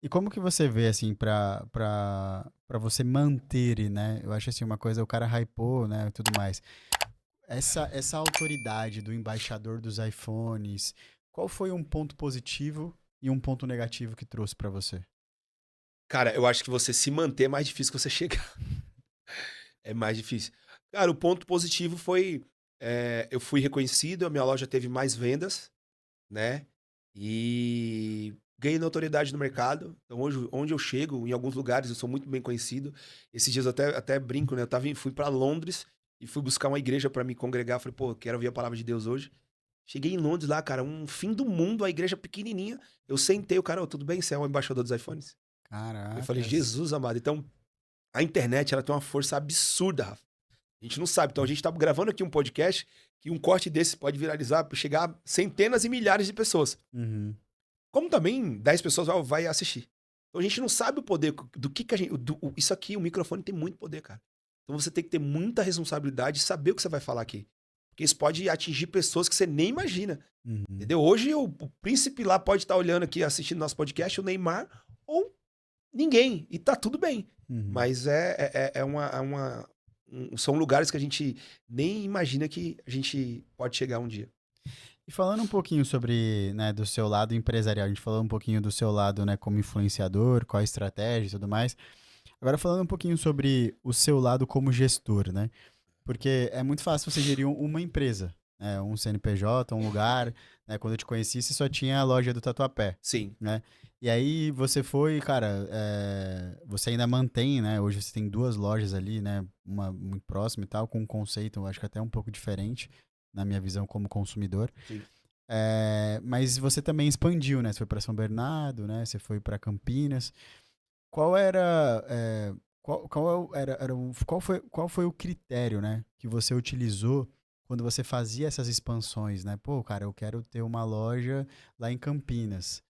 E como que você vê, assim, pra você manter, né? Eu acho assim, uma coisa, o cara hypou, né, e tudo mais. Essa autoridade do embaixador dos iPhones, qual foi um ponto positivo e um ponto negativo que trouxe pra você? Cara, eu acho que você se manter é mais difícil que você chegar. É mais difícil. Cara, o ponto positivo foi, eu fui reconhecido, a minha loja teve mais vendas, né, e ganhei notoriedade no mercado. Então hoje, onde eu chego, em alguns lugares, eu sou muito bem conhecido. Esses dias eu até brinco, né, fui pra Londres e fui buscar uma igreja pra me congregar. Falei: "Pô, quero ouvir a palavra de Deus hoje". Cheguei em Londres lá, cara, um fim do mundo, a igreja pequenininha. Eu sentei, o cara: "Ô, tudo bem? Você é o embaixador dos iPhones?" Eu falei: Caracas. "Jesus amado". Então, a internet, ela tem uma força absurda, Rafa. A gente não sabe. Então a gente tá gravando aqui um podcast que um corte desse pode viralizar, chegar a centenas e milhares de pessoas. Uhum. Como também 10 pessoas vai assistir. Então a gente não sabe o poder do que a gente. Isso aqui, o microfone tem muito poder, cara. Então você tem que ter muita responsabilidade e saber o que você vai falar aqui. Porque isso pode atingir pessoas que você nem imagina. Uhum. Entendeu? Hoje o príncipe lá pode estar olhando aqui, assistindo nosso podcast, o Neymar, ou ninguém. E tá tudo bem. Uhum. Mas são lugares que a gente nem imagina que a gente pode chegar um dia. E falando um pouquinho sobre, né, do seu lado empresarial, a gente falou um pouquinho do seu lado, né, como influenciador, qual a estratégia e tudo mais. Agora falando um pouquinho sobre o seu lado como gestor, né? Porque é muito fácil você gerir uma empresa, né? Um CNPJ, um lugar, né? Quando eu te conheci, você só tinha a loja do Tatuapé, Sim, né? E aí você foi, cara, você ainda mantém, né? Hoje você tem duas lojas ali, né? Uma muito próxima e tal, com um conceito, eu acho que até um pouco diferente, na minha visão como consumidor. sim. Mas você também expandiu, né? Você foi para São Bernardo, né? Você foi para Campinas. Qual era, qual foi o critério, né, que você utilizou quando você fazia essas expansões, né? Pô, cara, eu quero ter uma loja lá em Campinas.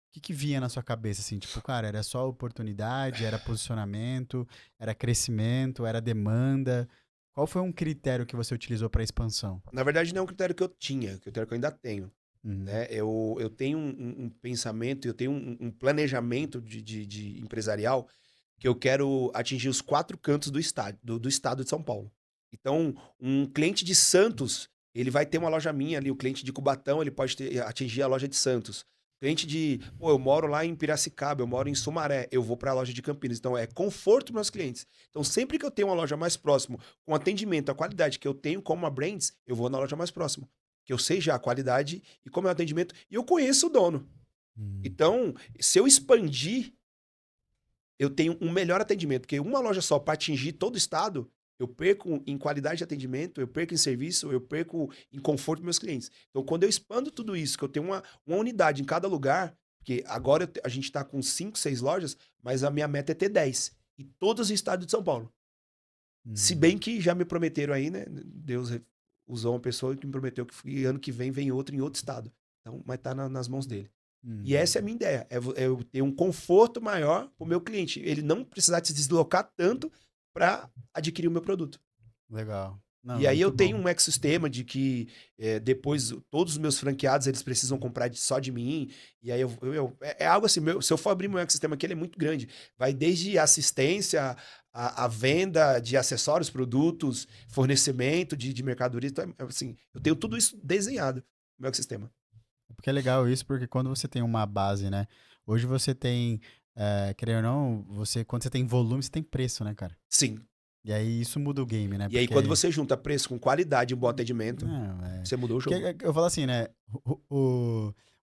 O que que vinha na sua cabeça assim, tipo, cara, era só oportunidade, era posicionamento, era crescimento, era demanda? Qual foi um critério que você utilizou para expansão? Na verdade, não é um critério que eu tinha, é um critério que eu ainda tenho. Uhum. Né? Eu tenho um pensamento, eu tenho um planejamento de empresarial que eu quero atingir os quatro cantos do estado de São Paulo. Então, um cliente de Santos, ele vai ter uma loja minha ali, o cliente de Cubatão, ele pode atingir a loja de Santos. Cliente de, pô, eu moro lá em Piracicaba, eu moro em Sumaré, eu vou para a loja de Campinas. Então, é conforto para meus clientes. Então, sempre que eu tenho uma loja mais próxima, com atendimento, a qualidade que eu tenho como a Brands, eu vou na loja mais próxima. Que eu sei já a qualidade e como é o atendimento, e eu conheço o dono. Uhum. Então, se eu expandir, eu tenho um melhor atendimento, porque uma loja só para atingir todo o estado, eu perco em qualidade de atendimento, eu perco em serviço, eu perco em conforto dos meus clientes. Então, quando eu expando tudo isso, que eu tenho uma unidade em cada lugar, porque agora a gente está com 5, 6 lojas, mas a minha meta é ter 10. E todas no estado de São Paulo. Se bem Uhum. que já me prometeram aí, né? Deus usou uma pessoa que me prometeu que ano que vem outro em outro estado. Então, mas tá nas mãos dele. E Uhum. essa é a minha ideia, é eu ter um conforto maior pro meu cliente, ele não precisar se deslocar tanto para adquirir o meu produto. Legal. Não, E aí eu muito tenho bom. um ecossistema de que depois todos os meus franqueados eles precisam comprar só de mim. E aí é algo assim, se eu for abrir meu ecossistema aqui, ele é muito grande. Vai desde assistência, a venda de acessórios, produtos, fornecimento de mercadoria. Então, assim, eu tenho tudo isso desenhado no meu ecossistema. Porque é legal isso, porque quando você tem uma base, né? Hoje você tem, querendo ou não, quando você tem volume, você tem preço, né, cara? Sim. E aí isso muda o game, né? E aí, quando Porque. você junta preço com qualidade e um bom atendimento, Não, é. você mudou o Porque jogo. eu falo assim, né?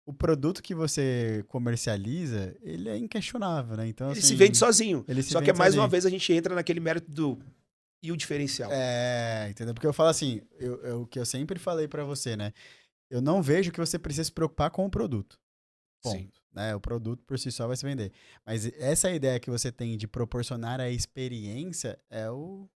O produto que você comercializa, ele é inquestionável, né? Então, Ele se vende assim, sozinho. ele se Só que vende mais uma sozinho. vez a gente entra naquele mérito do e o diferencial. Entendeu? Porque eu falo assim, o que eu sempre falei pra você, né? Eu não vejo que você precisa se preocupar com o produto. Sim. Ponto. Né? O produto por si só vai se vender. Mas essa ideia que você tem de proporcionar a experiência é o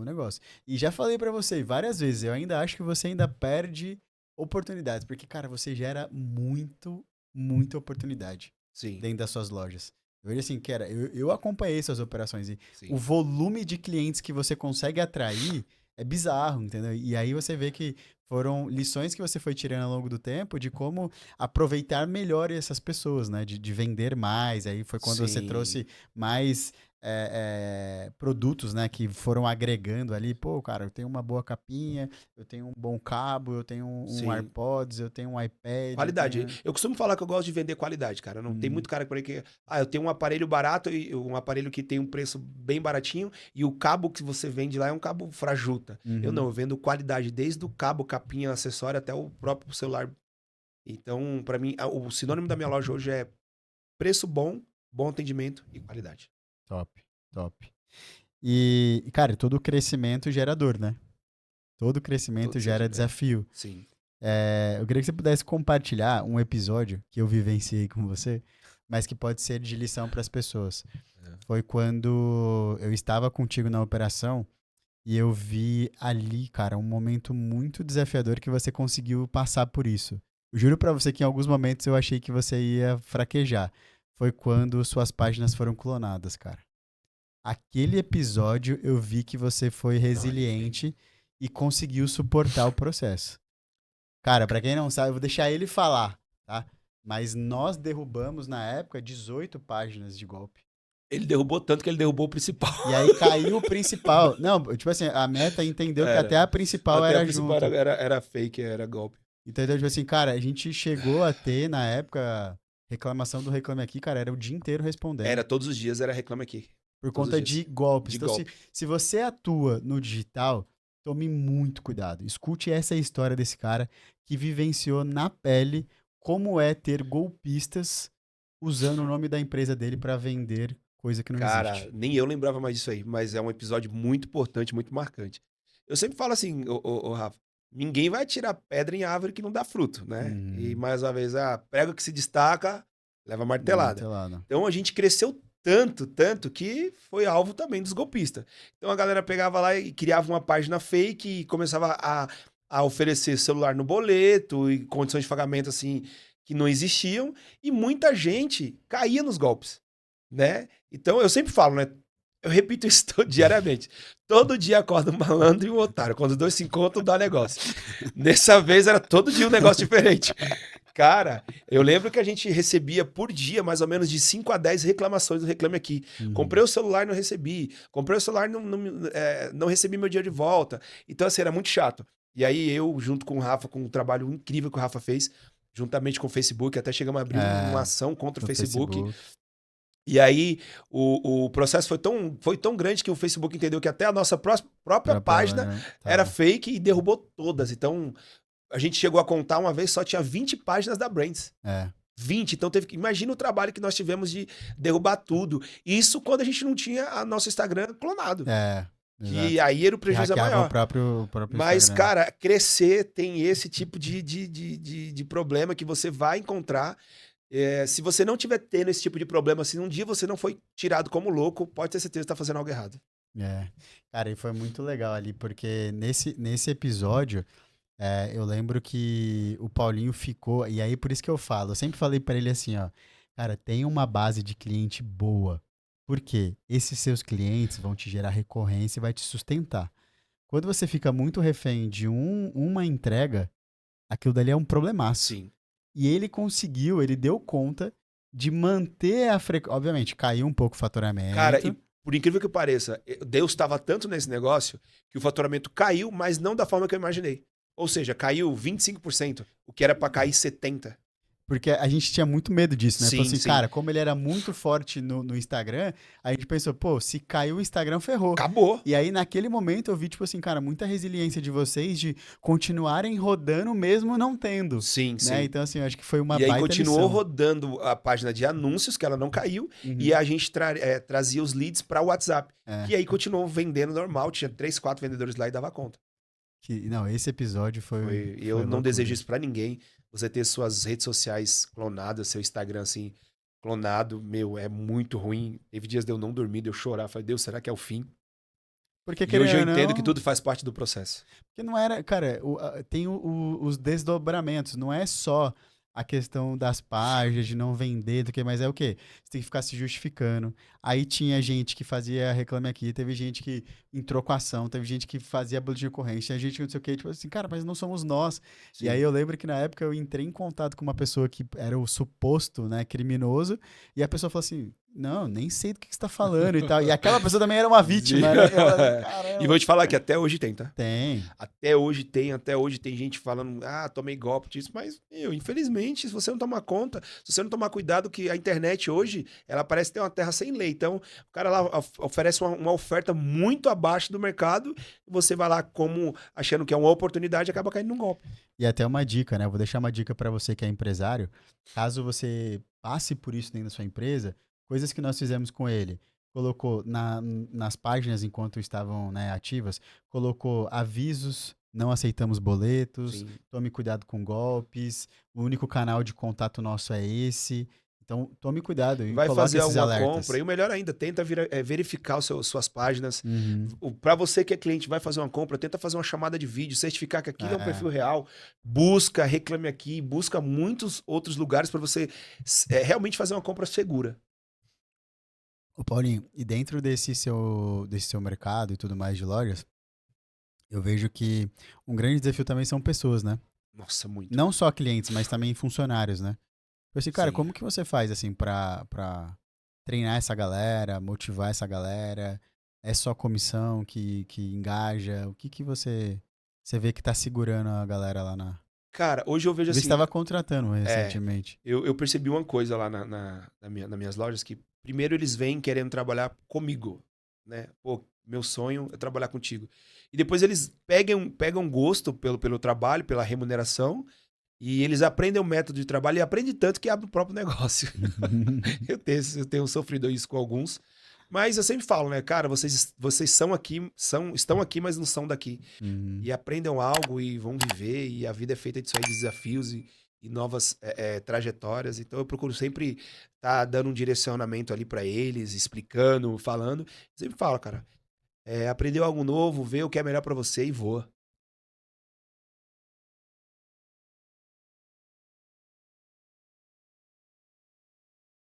negócio. E já falei pra você várias vezes, eu ainda acho que você ainda perde oportunidades, porque, cara, você gera muita oportunidade Sim. dentro das suas lojas. Eu vejo assim, cara, eu acompanhei suas operações e o Sim. volume de clientes que você consegue atrair É bizarro, entendeu? E aí você vê que foram lições que você foi tirando ao longo do tempo de como aproveitar melhor essas pessoas, né? De vender mais. Aí foi quando você Sim, trouxe mais produtos, né? Que foram agregando ali. Pô, cara, eu tenho uma boa capinha, eu tenho um bom cabo, eu tenho um sim. AirPods, eu tenho um iPad, eu Qualidade. tenho... Eu costumo falar que eu gosto de vender qualidade, cara. Não tem Hum, muito cara por aí que. Ah, eu tenho um aparelho barato e um aparelho que tem um preço bem baratinho e o cabo que você vende lá é um cabo frajuta. Eu não, uhum. eu vendo qualidade desde o cabo, capinha, acessório até o próprio celular. Então, pra mim, o sinônimo da minha loja hoje é preço bom, bom atendimento e qualidade. Top, top. Cara, todo crescimento gera dor, né? Todo crescimento Todo gera sentimento. desafio. Sim. Eu queria que você pudesse compartilhar um episódio que eu vivenciei com você, mas que pode ser de lição para as pessoas. É. Foi quando eu estava contigo na operação e eu vi ali, cara, um momento muito desafiador que você conseguiu passar por isso. Eu juro para você que em alguns momentos eu achei que você ia fraquejar. Foi quando suas páginas foram clonadas, cara. Aquele episódio eu vi que você foi Não, ali foi. resiliente e conseguiu suportar o processo. Cara, pra quem não sabe, eu vou deixar ele falar, tá? Mas nós derrubamos na época 18 páginas de golpe. Ele derrubou tanto que ele derrubou o principal. E aí caiu o principal. Não, tipo assim, a meta entendeu que até Era. a principal Até a era principal junto. era fake, era golpe. Entendeu? Tipo assim, cara, a gente chegou a ter na época reclamação do Reclame Aqui, cara, era o dia inteiro respondendo. Era todos os dias, era Reclame Aqui. Por Todos os conta de dias. golpes. De Então, se, golpe. se você atua no digital, tome muito cuidado. Escute essa história desse cara que vivenciou na pele como é ter golpistas usando o nome da empresa dele para vender coisa que não Cara, existe. nem eu lembrava mais disso aí, mas é um episódio muito importante, muito marcante. Eu sempre falo assim, ô, Rafa, ninguém vai tirar pedra em árvore que não dá fruto, né? E Uhum. mais uma vez, a prego que se destaca leva martelada. Martelada. Então a gente cresceu tanto, tanto, que foi alvo também dos golpistas. Então a galera pegava lá e criava uma página fake e começava a oferecer celular no boleto e condições de pagamento assim que não existiam, e muita gente caía nos golpes, né? Então eu sempre falo, né? Eu repito isso diariamente. Todo dia acorda um malandro e um otário. Quando os dois se encontram, dá negócio. Dessa vez era todo dia um negócio diferente. Cara, eu lembro que a gente recebia por dia mais ou menos de 5 a 10 reclamações do Reclame Aqui. Comprei Uhum. o celular e não recebi. Comprei o celular e não recebi meu dinheiro de volta. Então, assim, era muito chato. E aí eu, junto com o Rafa, com um trabalho incrível que o Rafa fez, juntamente com o Facebook, até chegamos a abrir uma É, ação contra o no Facebook. Facebook. E aí o processo foi tão grande que o Facebook entendeu que até a nossa própria Própria página loja era tava. fake e derrubou todas. Então, a gente chegou a contar uma vez, só tinha 20 páginas da Brands. É, 20. Então teve que. Imagina o trabalho que nós tivemos de derrubar tudo. Isso quando a gente não tinha a nosso Instagram clonado. é, Que exato. aí era o Que prejuízo hackeava maior. o próprio Mas, Instagram. cara, crescer tem esse tipo de problema que você vai encontrar. Se você não tiver tendo esse tipo de problema, se um dia você não foi tirado como louco, pode ter certeza que tá fazendo algo errado. É. Cara, e foi muito legal ali, porque nesse episódio, eu lembro que o Paulinho ficou, e aí por isso que eu falo, eu sempre falei pra ele assim, ó, cara, tem uma base de cliente boa. Por quê? Esses seus clientes vão te gerar recorrência e vai te sustentar. Quando você fica muito refém de uma entrega, aquilo dali é um problemaço. Sim. E ele conseguiu, ele deu conta de manter a frequência. Obviamente, caiu um pouco o Cara, e faturamento. por incrível que pareça, Deus estava tanto nesse negócio que o faturamento caiu, mas não da forma que eu imaginei. Ou seja, caiu 25%, o que era para cair 70%. Porque a gente tinha muito medo disso, né? Falou Sim, assim, sim. cara, como ele era muito forte no Instagram, a gente pensou, pô, se caiu o Instagram, ferrou. Acabou. E aí, naquele momento, eu vi, tipo assim, cara, muita resiliência de vocês de continuarem rodando mesmo não tendo, Sim, né? sim. Então, assim, eu acho que foi uma E aí baita continuou lição. rodando a página de anúncios, que ela não caiu, e Uhum. a gente trazia os leads para o WhatsApp. É, E aí continuou vendendo normal, tinha 3, 4 vendedores lá e dava conta. não, esse episódio Eu foi não desejo loucura. isso para ninguém. Você ter suas redes sociais clonadas, seu Instagram assim, clonado, meu, é muito ruim. Teve dias de eu não dormir, de eu chorar. Falei, Deus, será que é o fim? Porque, E hoje eu querendo ou entendo que não, tudo faz parte do processo. porque não era, cara, tem os desdobramentos, não é só a questão das páginas, de não vender, do que, mas é o quê? Você tem que ficar se justificando. Aí tinha gente que fazia Reclame Aqui, teve gente que entrou com ação, teve gente que fazia boletim de ocorrência, tinha gente que não sei o quê, tipo assim, cara, mas não somos nós. E aí Sim. eu lembro que na época eu entrei em contato com uma pessoa que era o suposto, né, criminoso, e a pessoa falou assim, não, nem sei do que você tá falando e tal. E aquela pessoa também era uma Sim. vítima, né? Eu falei, E vou caramba. te falar que até hoje tem, tá? Tem. Até hoje tem gente falando, tomei golpe disso, mas, infelizmente, se você não tomar conta, se você não tomar cuidado, que a internet hoje, ela parece ter uma terra sem lei. Então, o cara lá oferece uma oferta muito abaixo do mercado, e você vai lá como achando que é uma oportunidade e acaba caindo num golpe. E até uma dica, né? Eu vou deixar uma dica para você que é empresário. Caso você passe por isso dentro da sua empresa, coisas que nós fizemos com ele. Colocou nas páginas enquanto estavam, né, ativas, colocou avisos, não aceitamos boletos, Sim. tome cuidado com golpes, o único canal de contato nosso é esse. Então, tome cuidado e Vai coloque fazer esses alguma compra, alertas. e o melhor ainda, tenta verificar suas páginas. Uhum. Para você que é cliente, vai fazer uma compra, tenta fazer uma chamada de vídeo, certificar que aquilo é um É. perfil real. Busca, Reclame Aqui, busca muitos outros lugares para você realmente fazer uma compra segura. Ô Paulinho, e dentro desse seu mercado e tudo mais de lojas, eu vejo que um grande desafio também são pessoas, né? Nossa, muito. Não só clientes, mas também funcionários, né? Eu assim, cara, Sim. como que você faz, assim, pra treinar essa galera, motivar essa galera? É só comissão que engaja? O que que você vê que tá segurando a galera lá na... Cara, hoje eu vejo Eu vi que você assim, tava contratando é, recentemente. eu percebi uma coisa lá nas minhas lojas, que primeiro eles vêm querendo trabalhar comigo, né? Pô, meu sonho é trabalhar contigo. E depois eles pegam gosto pelo trabalho, pela remuneração, e eles aprendem o método de trabalho e aprendem tanto que abre o próprio negócio. Eu tenho sofrido isso com alguns. Mas eu sempre falo, né, cara, vocês são aqui, estão aqui, mas não são daqui. Uhum. E aprendam algo e vão viver, e a vida é feita disso aí, de desafios e novas trajetórias. Então eu procuro sempre estar dando um direcionamento ali para eles, explicando, falando. Sempre falo, cara, aprendeu algo novo, vê o que é melhor para você e voa.